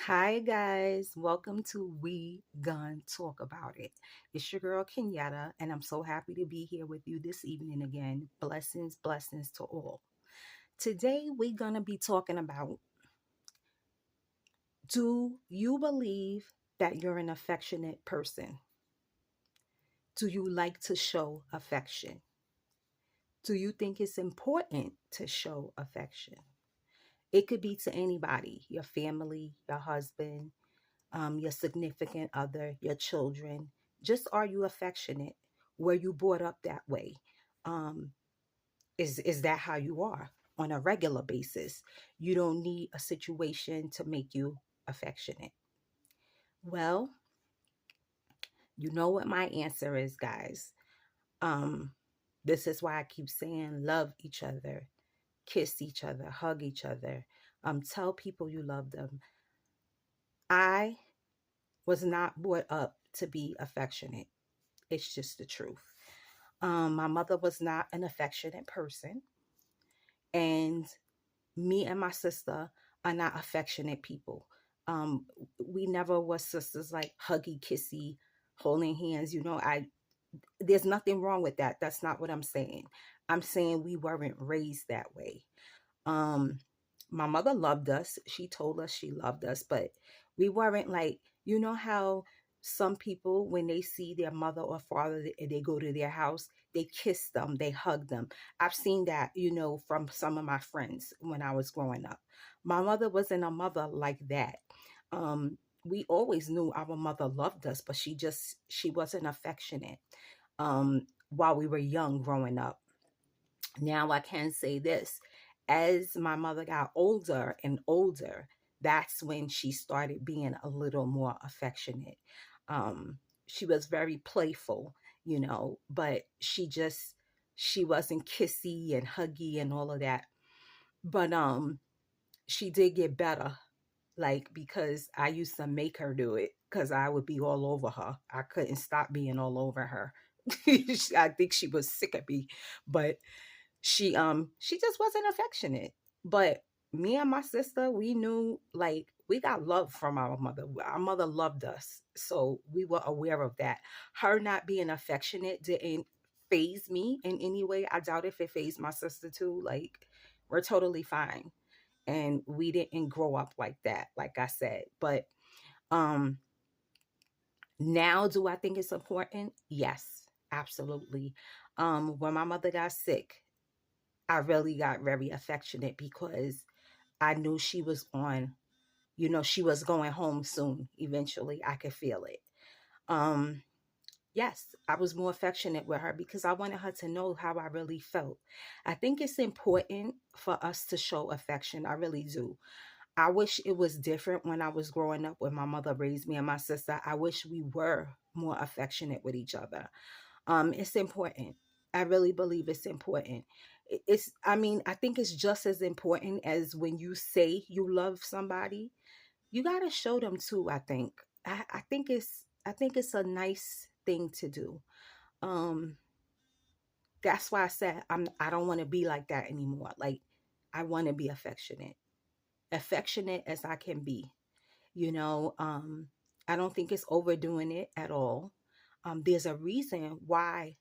Hi guys, welcome to We Gon Talk About It. It's your girl Kenyatta, and I'm so happy to be here with you this evening again. Blessings, blessings to all. Today we're gonna be talking about, do you believe that you're an affectionate person? Do you like to show affection? Do you think it's important to show affection? It could be to anybody, your family, your husband, your significant other, your children. Just, are you affectionate? Were you brought up that way? Um, is that how you are on a regular basis? You don't need a situation to make you affectionate. Well, you know what my answer is, guys. Um, this is why I keep saying love each other, kiss each other, hug each other. Tell people you love them. I was not brought up to be affectionate. It's just the truth. My mother was not an affectionate person, and me and my sister are not affectionate people. Um, we never was sisters like huggy, kissy, holding hands. There's nothing wrong with that. That's not what I'm saying. I'm saying we weren't raised that way. Um, my mother loved us. She told us she loved us, but we weren't like, how some people, when they see their mother or father, they go to their house, they kiss them, they hug them. I've seen that, from some of my friends when I was growing up. My mother wasn't a mother like that. We always knew our mother loved us, but she wasn't affectionate while we were young growing up. Now I can say this, as my mother got older and older, that's when she started being a little more affectionate. She was very playful, but she wasn't kissy and huggy and all of that. But she did get better, like, because I used to make her do it because I would be all over her. I couldn't stop being all over her. I think she was sick of me, but she just wasn't affectionate. But me and my sister, we knew, like, we got love from our mother. Our mother loved us, so we were aware of that. Her not being affectionate didn't phase me in any way. I doubt if it phased my sister too. Like, we're totally fine, and we didn't grow up like that, like I said. But um now, do I think it's important? Yes, absolutely. When my mother got sick, I really got very affectionate because I knew she was she was going home soon. Eventually, I could feel it. Um, yes, I was more affectionate with her because I wanted her to know how I really felt. I think it's important for us to show affection. I really do. I wish it was different when I was growing up, when my mother raised me and my sister. I wish we were more affectionate with each other. It's important. I really believe it's important. I mean, I think it's just as important as when you say you love somebody. You got to show them too. I think it's a nice thing to do. um that's why I said I don't want to be like that anymore. Like, I want to be affectionate as I can be. you know um I don't think it's overdoing it at all. There's a reason why,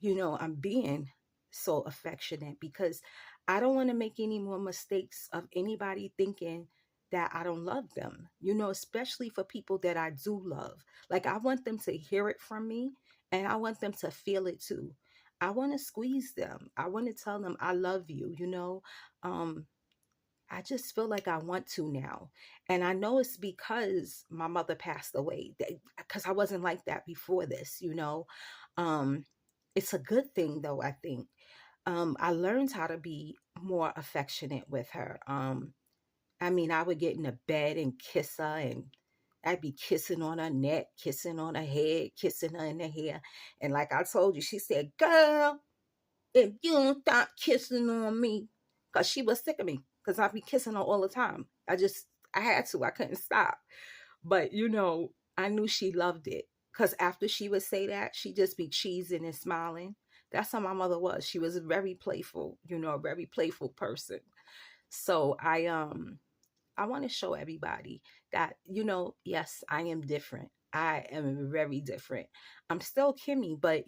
I'm being so affectionate, because I don't want to make any more mistakes of anybody thinking that I don't love them, especially for people that I do love. Like, I want them to hear it from me, and I want them to feel it too. I want to squeeze them. I want to tell them I love you. Um, I just feel like I want to now. And I know it's because my mother passed away, because I wasn't like that before this. Um, it's a good thing, though, I think. I learned how to be more affectionate with her. I mean, I would get in the bed and kiss her, and I'd be kissing on her neck, kissing on her head, kissing her in the hair. And like I told you, she said, "Girl, if you don't stop kissing on me," because she was sick of me, because I'd be kissing her all the time. I had to, I couldn't stop. But, I knew she loved it, because after she would say that, she'd just be cheesing and smiling. That's how my mother was. She was very playful, a very playful person. So I I want to show everybody that, yes, I am different. I am very different. I'm still Kimmy, but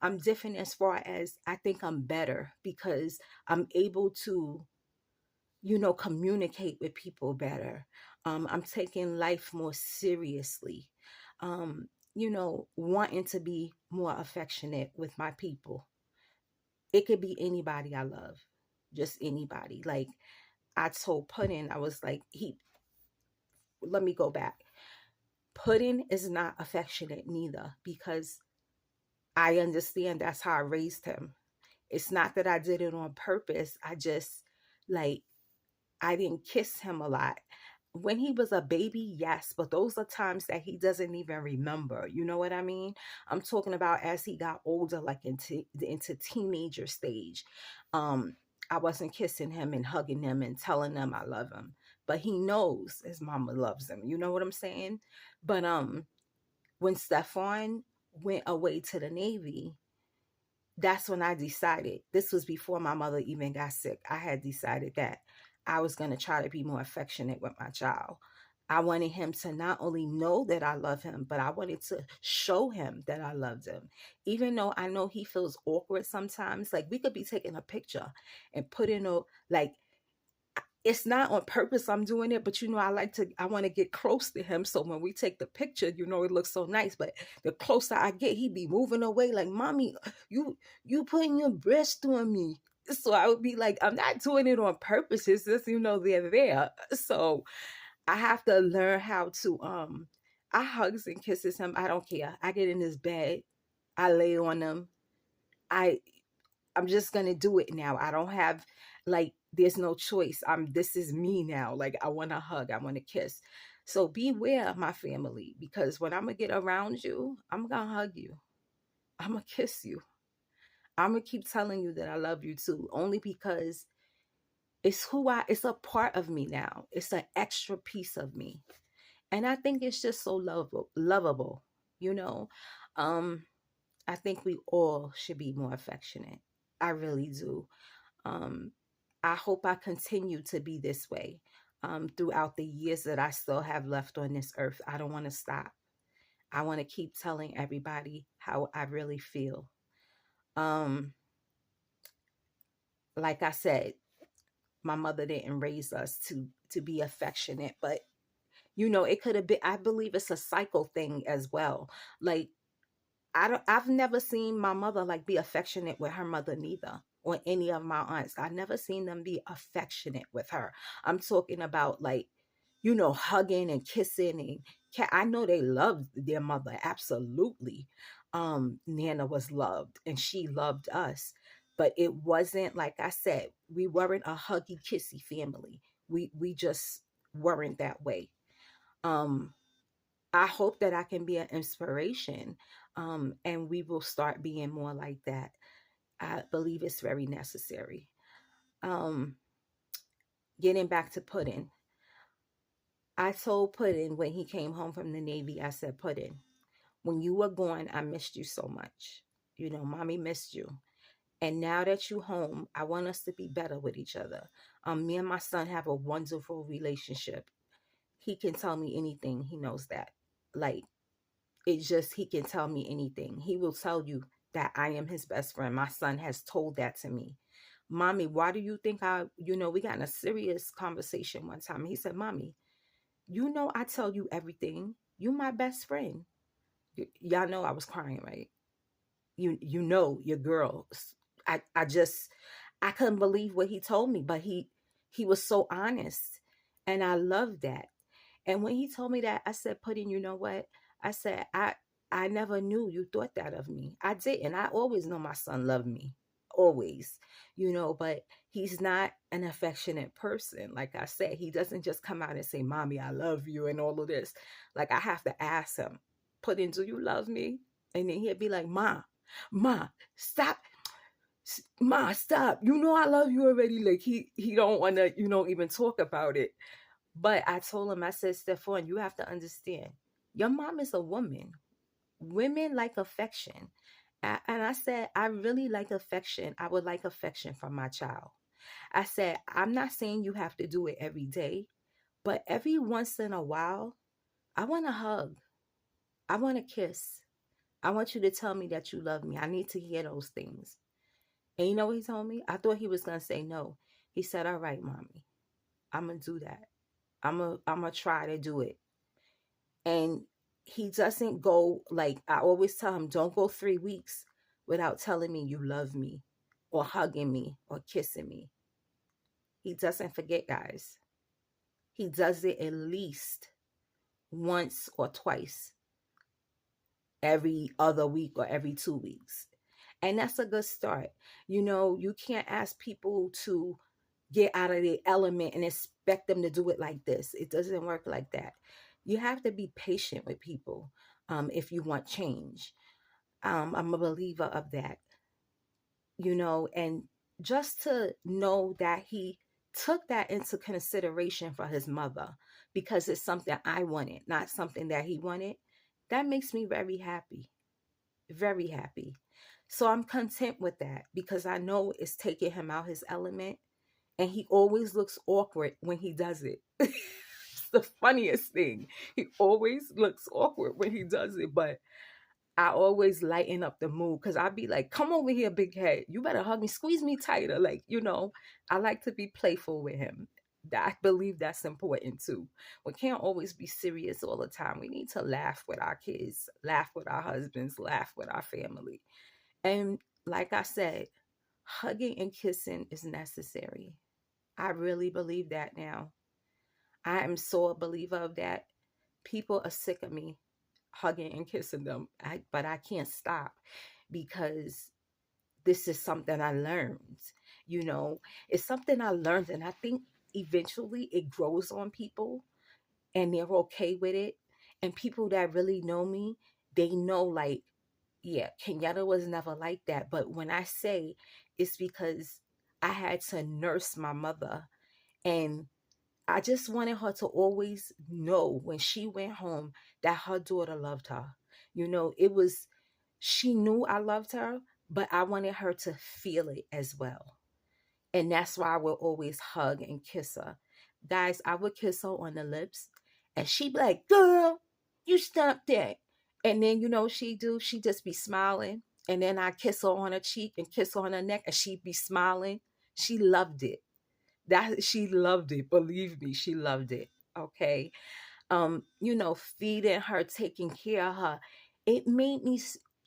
I'm different as far as I think I'm better because I'm able to, communicate with people better. I'm taking life more seriously. Wanting to be more affectionate with my people. It could be anybody I love, just anybody. Like I told Puddin, I was like, let me go back. Puddin is not affectionate neither because I understand that's how I raised him. It's not that I did it on purpose. I just like I didn't kiss him a lot. When he was a baby, yes, but those are times that he doesn't even remember. You know what I mean? I'm talking about as he got older, like into teenager stage. Um, I wasn't kissing him and hugging him and telling him I love him, but he knows his mama loves him. You know what I'm saying? But when Stefan went away to the Navy, that's when I decided, this was before my mother even got sick. I had decided that I was going to try to be more affectionate with my child. I wanted him to not only know that I love him, but I wanted to show him that I loved him. Even though I know he feels awkward sometimes, like we could be taking a picture and put in a, like, it's not on purpose I'm doing it, but I want to get close to him. So when we take the picture, it looks so nice. But the closer I get, he be moving away like, mommy, you putting your breast on me. So I would be like, I'm not doing it on purpose. It's just, they're there. So I have to learn how to, I hugs and kisses him. I don't care. I get in his bed. I lay on him. I I'm just gonna do it now. I don't have like there's no choice. This is me now. Like I want to hug, I want to kiss. So beware of my family because when I'm gonna get around you, I'm gonna hug you. I'm gonna kiss you. I'm gonna keep telling you that I love you too, only because it's a part of me now. It's an extra piece of me. And I think it's just so lovable, you know. Um, I think we all should be more affectionate. I really do. Um, I hope I continue to be this way throughout the years that I still have left on this earth. I don't want to stop. I want to keep telling everybody how I really feel. Um, like I said, my mother didn't raise us to be affectionate, but it could have been. I believe it's a cycle thing as well. Like I've never seen my mother like be affectionate with her mother neither, or any of my aunts. I've never seen them be affectionate with her. I'm talking about like, hugging and kissing and I know they loved their mother absolutely. Nana was loved and she loved us, but it wasn't like I said. We weren't a huggy kissy family. We just weren't that way. Um, I hope that I can be an inspiration, and we will start being more like that. I believe it's very necessary. Um, Getting back to Puddin, I told Puddin when he came home from the Navy, I said, Puddin, when you were gone, I missed you so much. Mommy missed you. And now that you home, I want us to be better with each other. Me and my son have a wonderful relationship. He can tell me anything. He knows that. Like, it's just he can tell me anything. He will tell you that I am his best friend. My son has told that to me. Mommy, why do you think we got in a serious conversation one time. He said, Mommy, I tell you everything. You my best friend. Y'all know I was crying, right? Your girl. I couldn't believe what he told me, but he was so honest. And I love that. And when he told me that, I said, Pudding, you know what? I said, I never knew you thought that of me. I didn't. I always know my son loved me. Always. But he's not an affectionate person. Like I said, he doesn't just come out and say, Mommy, I love you and all of this. Like I have to ask him, Pudding, do you love me? And then he'll be like, Ma, stop. Ma, stop. I love you already. Like he don't want to, even talk about it. But I told him, I said, Stefan, you have to understand, your mom is a woman. Women like affection. And I said, I really like affection. I would like affection from my child. I said, I'm not saying you have to do it every day, But every once in a while, I want a hug. I want a kiss. I want you to tell me that you love me. I need to hear those things. And you know what he told me? I thought he was going to say no. He said, all right, mommy, I'm going to do that. I'm going to try to do it. And he doesn't go, like I always tell him, don't go 3 weeks without telling me you love me or hugging me or kissing me. He doesn't forget, guys. He does it at least once or twice every other week or every 2 weeks. And that's a good start. You know, you can't ask people to get out of their element and expect them to do it like this. It doesn't work like that. You have to be patient with people if you want change. I'm a believer of that, you know, and just to know that he took that into consideration for his mother because it's something I wanted, not something that he wanted, that makes me very happy, very happy. So I'm content with that because I know it's taking him out his element, and he always looks awkward when he does it. It's the funniest thing. He always looks awkward when he does it, but I always lighten up the mood because I'd be like, come over here, big head. You better hug me, squeeze me tighter. Like, you know, I like to be playful with him. I believe that's important too. We can't always be serious all the time. We need to laugh with our kids, laugh with our husbands, laugh with our family. And like I said, hugging and kissing is necessary. I really believe that now. I am so a believer of that. People are sick of me hugging and kissing them, but I can't stop because this is something I learned. You know, it's something I learned, and I think eventually it grows on people and they're okay with it. And people that really know me, they know, like, yeah, Kenyatta was never like that. But when I say it's because I had to nurse my mother, and I just wanted her to always know when she went home that her daughter loved her. You know, it was, she knew I loved her, but I wanted her to feel it as well. And that's why I would always hug and kiss her. Guys, I would kiss her on the lips, and she'd be like, girl, you stop that. And then, you know, she'd do, she'd just be smiling. And then I kiss her on her cheek and kiss her on her neck, and she'd be smiling. She loved it. That she loved it. Believe me, she loved it. Okay. You know, feeding her, taking care of her. It made me,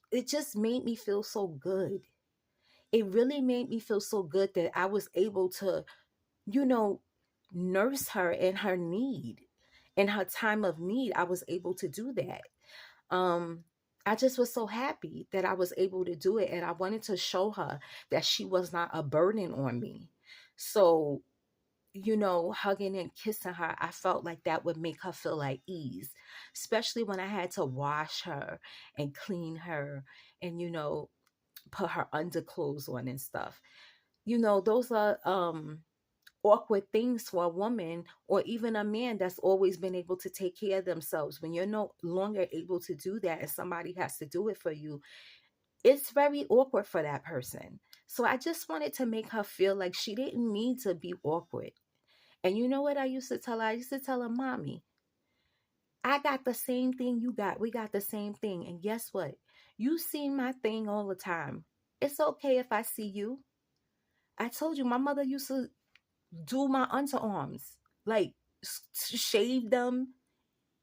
it just made me feel so good. It really made me feel so good that I was able to, you know, nurse her in her need, in her time of need. I was able to do that. Um, I just was so happy that I was able to do it. And I wanted to show her that she was not a burden on me. So, you know, hugging and kissing her, I felt like that would make her feel like ease, especially when I had to wash her and clean her and, you know, put her underclothes on and stuff. You know, those are awkward things for a woman or even a man that's always been able to take care of themselves. When you're no longer able to do that and somebody has to do it for you, it's very awkward for that person. So I just wanted to make her feel like she didn't need to be awkward. And you know what I used to tell her? I used to tell her, mommy, I got the same thing you got. We got the same thing. And guess what? You see my thing all the time. It's okay if I see you. I told you my mother used to do my underarms, like shave them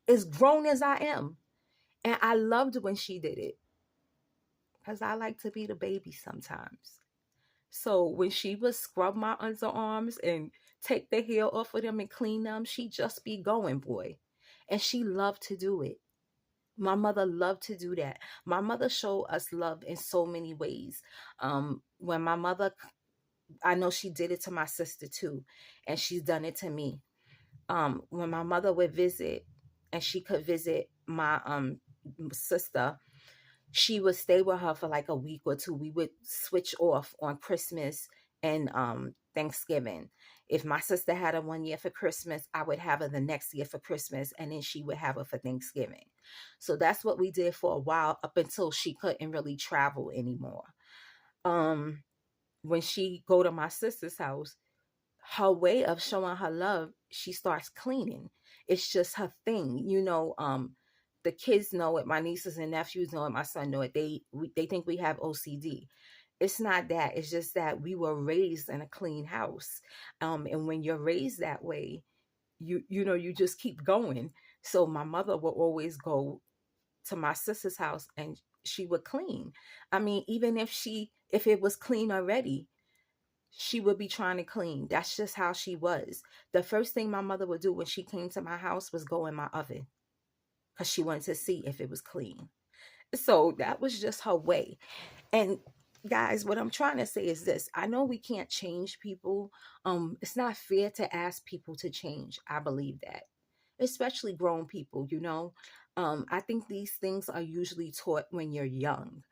as grown as I am. And I loved when she did it because I like to be the baby sometimes. So when she would scrub my underarms and take the hair off of them and clean them, she just be going, boy. And she loved to do it. My mother loved to do that. My mother showed us love in so many ways. When my mother, I know she did it to my sister too, and she's done it to me. When my mother would visit, and she could visit my sister, she would stay with her for like a week or two. We would switch off on Christmas and Thanksgiving. If my sister had her 1 year for Christmas, I would have her the next year for Christmas, and then she would have her for Thanksgiving. So that's what we did for a while up until she couldn't really travel anymore. When she go to my sister's house, her way of showing her love, she starts cleaning. It's just her thing, the kids know it, my nieces and nephews know it, my son know it. They think we have OCD. It's not that. It's just that we were raised in a clean house. And when you're raised that way, you just keep going. So my mother will always go to my sister's house and she would clean. I mean, even if it was clean already, she would be trying to clean. That's just how she was. The first thing my mother would do when she came to my house was go in my oven because she wanted to see if it was clean. So that was just her way. And guys, what I'm trying to say is this. I know we can't change people. It's not fair to ask people to change. I believe that. Especially grown people, I think these things are usually taught when you're young.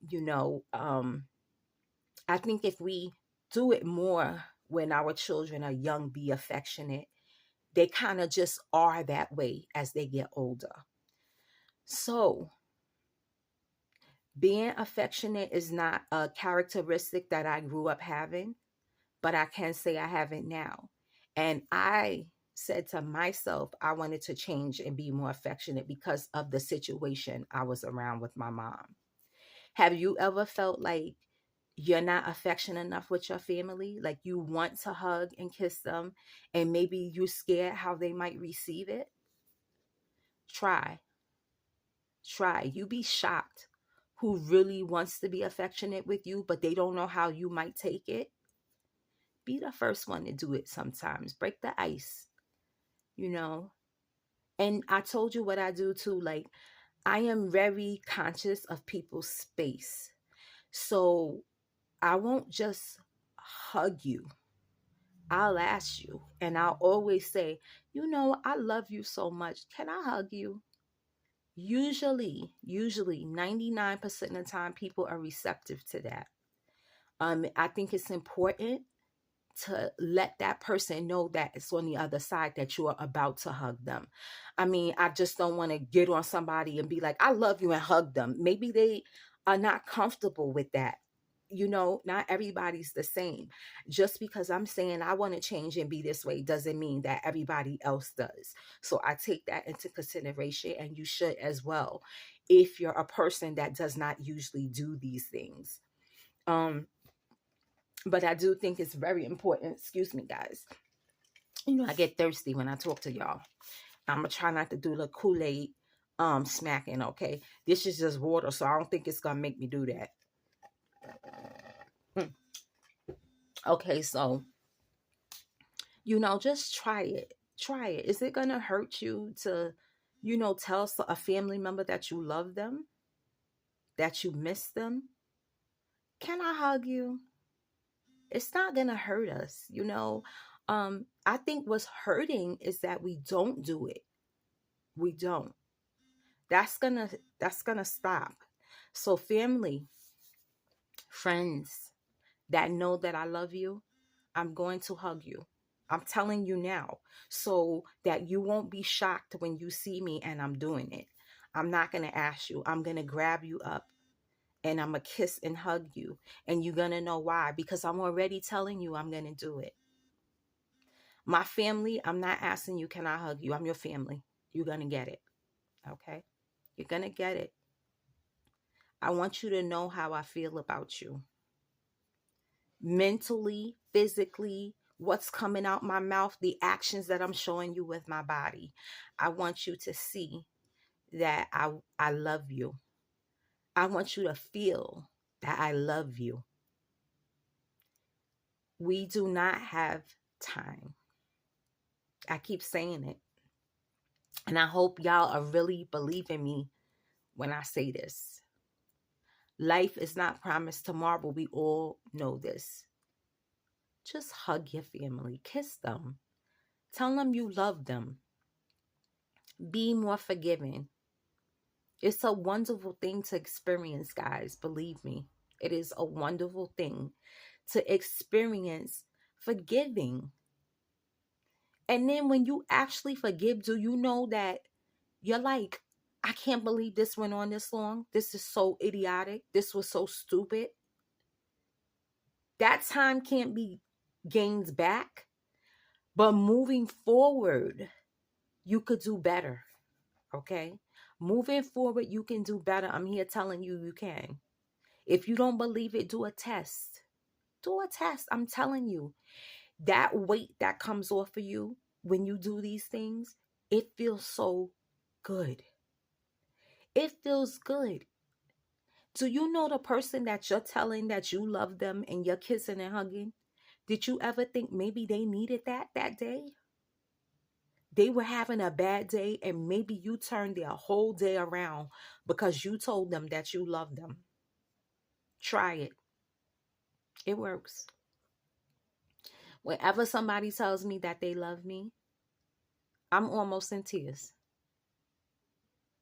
You know, I think if we do it more when our children are young, be affectionate, they kind of just are that way as they get older. So, being affectionate is not a characteristic that I grew up having, but I can say I have it now. And I said to myself, I wanted to change and be more affectionate because of the situation I was around with my mom. Have you ever felt like you're not affectionate enough with your family? Like you want to hug and kiss them, and maybe you're scared how they might receive it? Try, try. You be shocked who really wants to be affectionate with you, but they don't know how you might take it. Be the first one to do it sometimes. Break the ice, you know? And I told you what I do too. Like, I am very conscious of people's space. So I won't just hug you. I'll ask you. And I'll always say, I love you so much. Can I hug you? Usually 99% of the time, people are receptive to that. I think it's important to let that person know that it's on the other side that you are about to hug them. I mean, I just don't want to get on somebody and be like, I love you and hug them. Maybe they are not comfortable with that. Not everybody's the same. Just because I'm saying I want to change and be this way doesn't mean that everybody else does. So I take that into consideration, and you should as well if you're a person that does not usually do these things. But I do think it's very important. Excuse me, guys. I get thirsty when I talk to y'all. I'm gonna try not to do the Kool-Aid smacking, okay? This is just water, so I don't think it's gonna make me do that. Mm. Okay, so just try it. Try it. Is it gonna hurt you to, tell a family member that you love them, that you miss them? Can I hug you? It's not gonna hurt us. I think what's hurting is that we don't do it. We don't. That's gonna stop. So family, friends that know that I love you, I'm going to hug you. I'm telling you now, so that you won't be shocked when you see me and I'm doing it. I'm not going to ask you. I'm going to grab you up and I'm going to kiss and hug you. And you're going to know why, because I'm already telling you I'm going to do it. My family, I'm not asking you, can I hug you? I'm your family. You're going to get it. Okay? You're going to get it. I want you to know how I feel about you. Mentally, physically, what's coming out my mouth, the actions that I'm showing you with my body. I want you to see that I love you. I want you to feel that I love you. We do not have time. I keep saying it. And I hope y'all are really believing me when I say this. Life is not promised tomorrow. We all know this. Just hug your family. Kiss them. Tell them you love them. Be more forgiving. It's a wonderful thing to experience, guys. Believe me. It is a wonderful thing to experience forgiving. And then when you actually forgive, do you know that you're like, I can't believe this went on this long. This is so idiotic. This was so stupid. That time can't be gained back. But moving forward, you could do better. Okay? Moving forward, you can do better. I'm here telling you, you can. If you don't believe it, do a test. Do a test. I'm telling you, that weight that comes off of you when you do these things, it feels so good. It feels good. Do you know the person that you're telling that you love them and you're kissing and hugging? Did you ever think maybe they needed that day? They were having a bad day and maybe you turned their whole day around because you told them that you love them. Try it. It works. Whenever somebody tells me that they love me, I'm almost in tears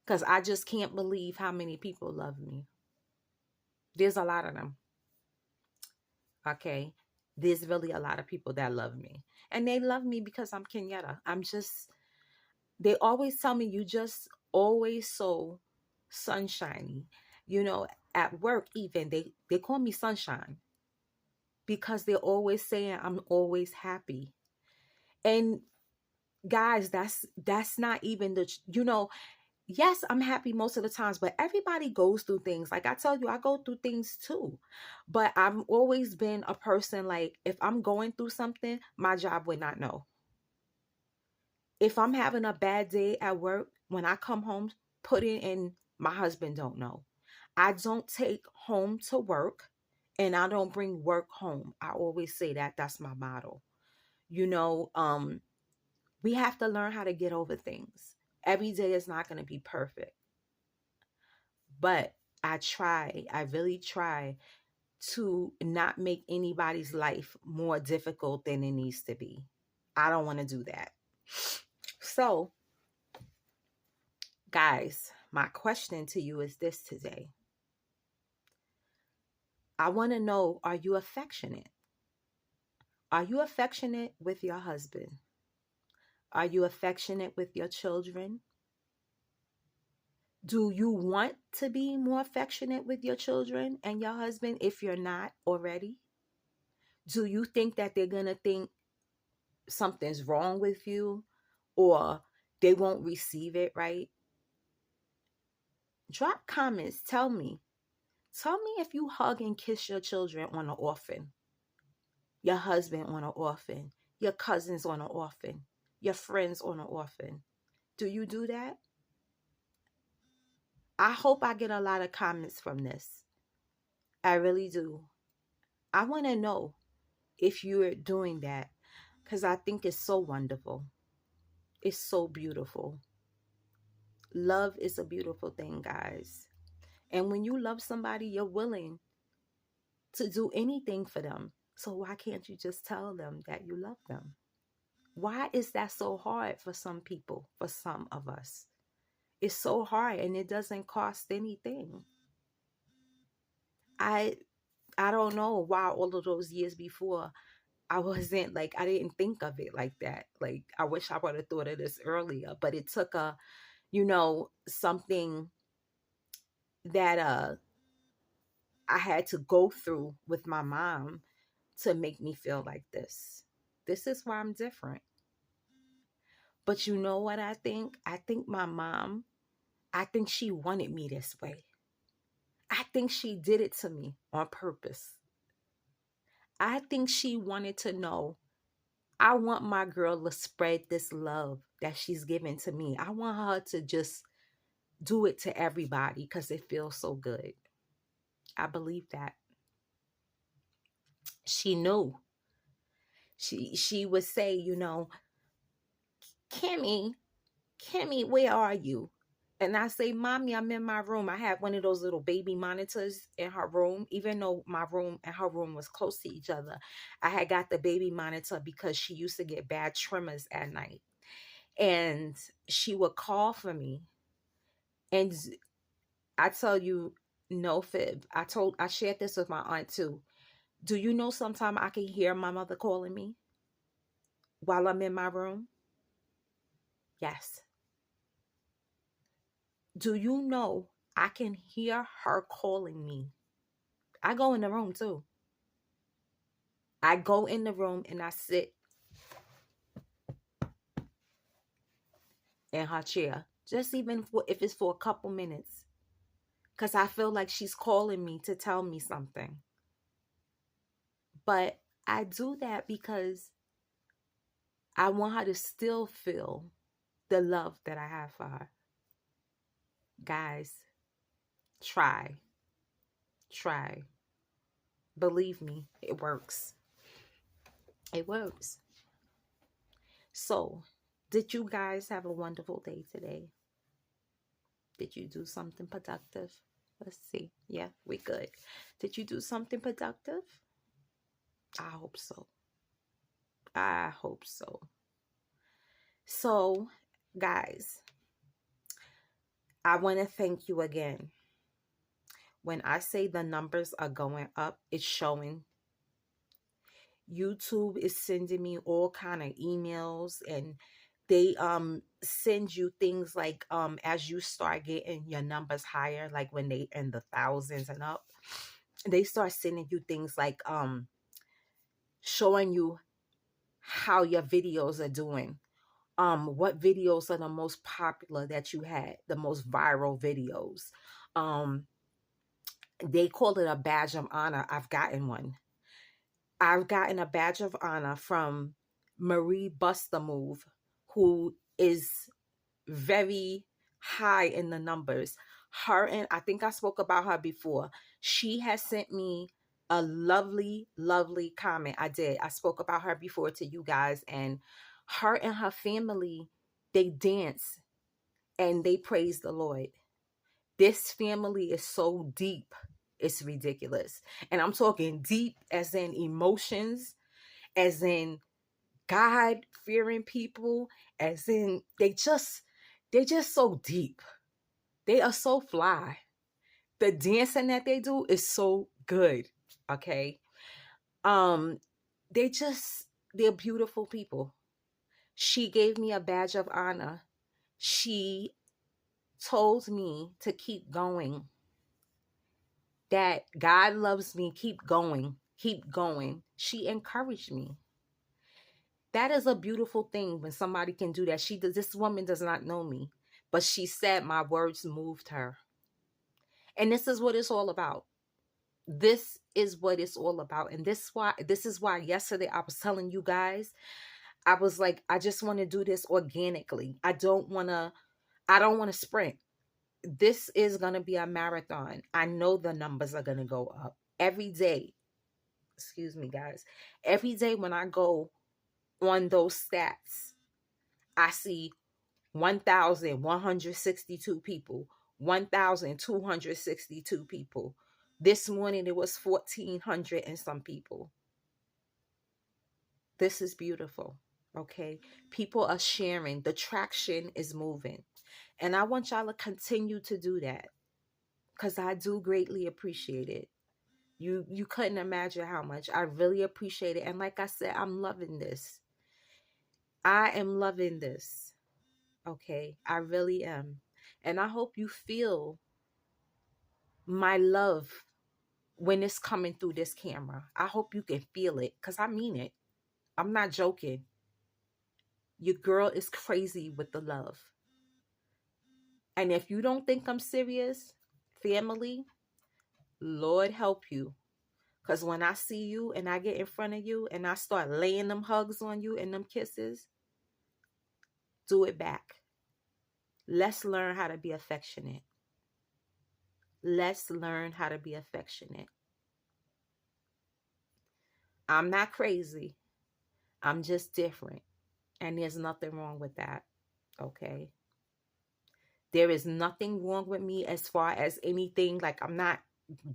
because I just can't believe how many people love me. There's a lot of them. Okay. There's really a lot of people that love me. And they love me because I'm Kenyatta. They always tell me you just always so sunshiny. You know, at work even, they call me sunshine because they're always saying I'm always happy. And guys, that's not even yes, I'm happy most of the times, but everybody goes through things. Like I tell you, I go through things too. But I've always been a person like if I'm going through something, my job would not know. If I'm having a bad day at work, when I come home, put it in my husband don't know. I don't take home to work and I don't bring work home. I always say that that's my motto. You know, we have to learn how to get over things. Every day is not going to be perfect. But I really try to not make anybody's life more difficult than it needs to be. I don't want to do that. So, guys, my question to you is this today. I want to know, are you affectionate? Are you affectionate with your husband? Are you affectionate with your children? Do you want to be more affectionate with your children and your husband if you're not already? Do you think that they're going to think something's wrong with you or they won't receive it right? Drop comments. Tell me. Tell me if you hug and kiss your children on an orphan, your husband on an orphan, your cousins on an orphan, your friends on an orphan. Do you do that? I hope I get a lot of comments from this. I really do. I want to know if you're doing that because I think it's so wonderful. It's so beautiful. Love is a beautiful thing, guys. And when you love somebody, you're willing to do anything for them. So why can't you just tell them that you love them? Why is that so hard for some people, for some of us? It's so hard and it doesn't cost anything. I I don't know why all of those years before I wasn't like I didn't think of it like that. Like I wish I would have thought of this earlier, but it took something that I had to go through with my mom to make me feel like this. This is why I'm different. But you know what I think? I think my mom, I think she wanted me this way. I think she did it to me on purpose. I think she wanted to know I want my girl to spread this love that she's given to me. I want her to just do it to everybody because it feels so good. I believe that. She knew. She would say, Kimmy, Kimmy, where are you? And I say, Mommy, I'm in my room. I had one of those little baby monitors in her room, even though my room and her room was close to each other. I had got the baby monitor because she used to get bad tremors at night. And she would call for me. And I tell you, no fib. I shared this with my aunt too. Do you know sometimes I can hear my mother calling me while I'm in my room? Yes. Do you know I can hear her calling me? I go in the room too. I go in the room and I sit in her chair, just even if it's for a couple minutes, because I feel like she's calling me to tell me something. But I do that because I want her to still feel the love that I have for her. Guys, try, try. Believe me, it works. It works. So, did you guys have a wonderful day today? Did you do something productive? Let's see. Yeah, we good. Did you do something productive? I hope so. I hope so. So, guys, I want to thank you again. When I say the numbers are going up, it's showing. YouTube is sending me all kind of emails, and they send you things like as you start getting your numbers higher, like when they in the thousands and up, they start sending you things like showing you how your videos are doing, what videos are the most popular that you had, the most viral videos. They call it a badge of honor. I've gotten a badge of honor from Marie Bustamove, who is very high in the numbers. Her, and I think I spoke about her before. She has sent me a lovely, lovely comment. I did. I spoke about her before to you guys, and her and her family, they dance and they praise the Lord. This family is so deep. It's ridiculous. And I'm talking deep as in emotions, as in God fearing people, as in they're just so deep. They are so fly. The dancing that they do is so good. Okay. Um, they just they're beautiful people. She gave me a badge of honor. She told me to keep going. That God loves me. Keep going. Keep going. She encouraged me. That is a beautiful thing when somebody can do that. This woman does not know me, but she said my words moved her. And this is what it's all about. This is what it's all about. And this is why yesterday I was telling you guys, I was like, I just want to do this organically. I don't want to sprint. This is going to be a marathon. I know the numbers are going to go up every day. Excuse me, guys. Every day when I go on those stats, I see 1,162 people, 1,262 people. This morning it was 1,400 and some people. This is beautiful. Okay. People are sharing. The traction is moving. And I want y'all to continue to do that because I do greatly appreciate it. You couldn't imagine how much I really appreciate it. And like I said, I'm loving this. I am loving this. Okay. I really am. And I hope you feel my love when it's coming through this camera. I hope you can feel it because I mean it. I'm not joking. Your girl is crazy with the love. And if you don't think I'm serious, family, Lord help you. Because when I see you and I get in front of you and I start laying them hugs on you and them kisses, do it back. Let's learn how to be affectionate. Let's learn how to be affectionate. I'm not crazy. I'm just different. And there's nothing wrong with that. Okay. There is nothing wrong with me as far as anything. Like, I'm not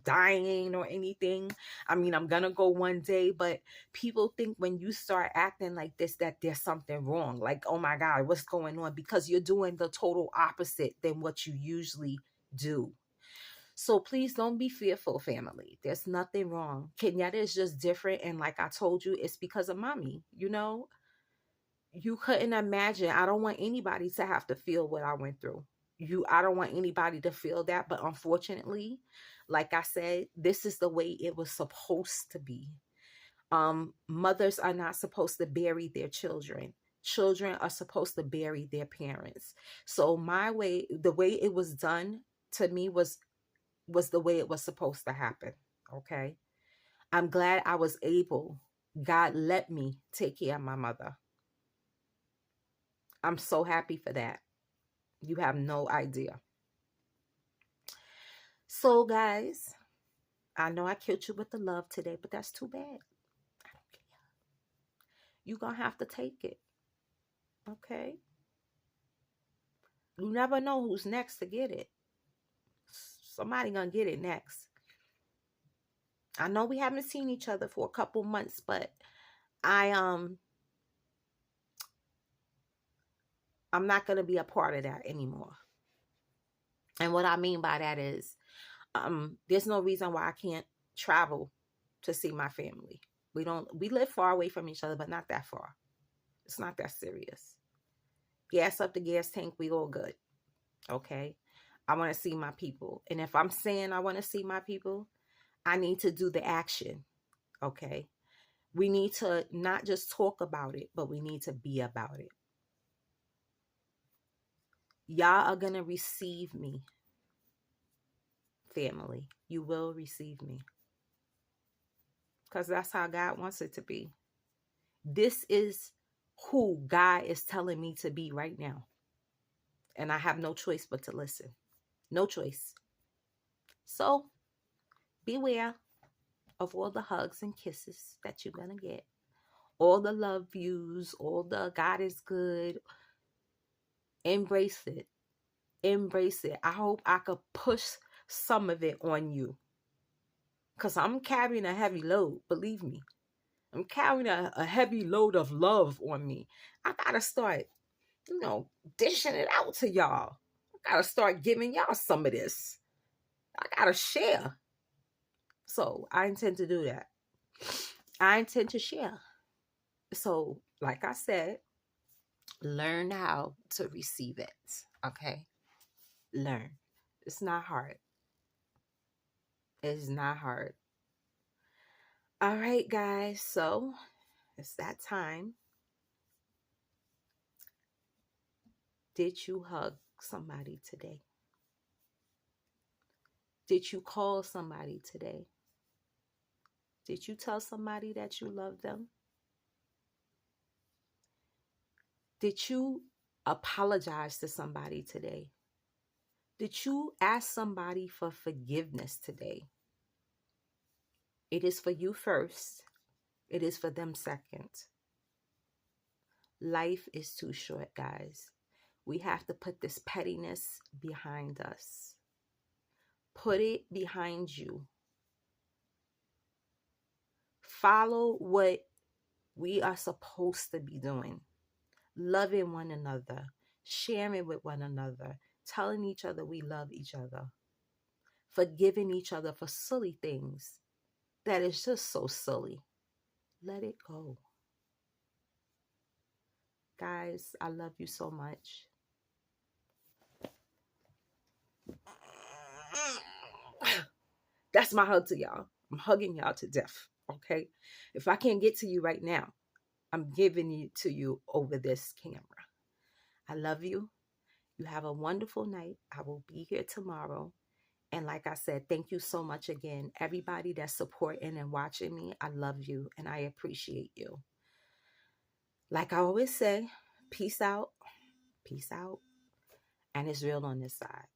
dying or anything. I mean, I'm gonna go one day, but people think when you start acting like this that there's something wrong. Like, oh my God, what's going on? Because you're doing the total opposite than what you usually do. So please don't be fearful, family. There's nothing wrong. Kenyatta is just different. And like I told you, it's because of mommy. You couldn't imagine. I don't want anybody to have to feel what I went through. I don't want anybody to feel that, but unfortunately, like I said, this is the way it was supposed to be. Mothers are not supposed to bury their children. children are supposed to bury their parents. So my way, the way it was done to me was the way it was supposed to happen. Okay. I'm glad I was able, God let me take care of my mother. I'm so happy for that. You have no idea. So, guys, I know I killed you with the love today, but that's too bad. I don't care. You're going to have to take it. Okay? You never know who's next to get it. Somebody going to get it next. I know we haven't seen each other for a couple months, but I'm not going to be a part of that anymore. And what I mean by that is there's no reason why I can't travel to see my family. We live far away from each other, but not that far. It's not that serious. Gas up the gas tank, we all good. Okay. I want to see my people. And if I'm saying I want to see my people, I need to do the action. Okay. We need to not just talk about it, but we need to be about it. Y'all are going to receive me, family. You will receive me. Because that's how God wants it to be. This is who God is telling me to be right now. And I have no choice but to listen. No choice. So beware of all the hugs and kisses that you're going to get. All the love views, all the God is good. Embrace it. Embrace it. I hope I could push some of it on you. Because I'm carrying a heavy load, believe me. I'm carrying a heavy load of love on me. I got to start, dishing it out to y'all. I got to start giving y'all some of this. I got to share. So I intend to do that. I intend to share. So, like I said, learn how to receive it. Okay? Learn. It's not hard. It's not hard. All right, guys. So it's that time. Did you hug somebody today? Did you call somebody today? Did you tell somebody that you love them? Did you apologize to somebody today? Did you ask somebody for forgiveness today? It is for you first. It is for them second. Life is too short, guys. We have to put this pettiness behind us. Put it behind you. Follow what we are supposed to be doing. Loving one another. Sharing with one another. Telling each other we love each other. Forgiving each other for silly things that is just so silly. Let it go. Guys, I love you so much. That's my hug to y'all. I'm hugging y'all to death. Okay? If I can't get to you right now, I'm giving it to you over this camera. I love you. You have a wonderful night. I will be here tomorrow. And like I said, thank you so much again. Everybody that's supporting and watching me, I love you and I appreciate you. Like I always say, peace out, and it's real on this side.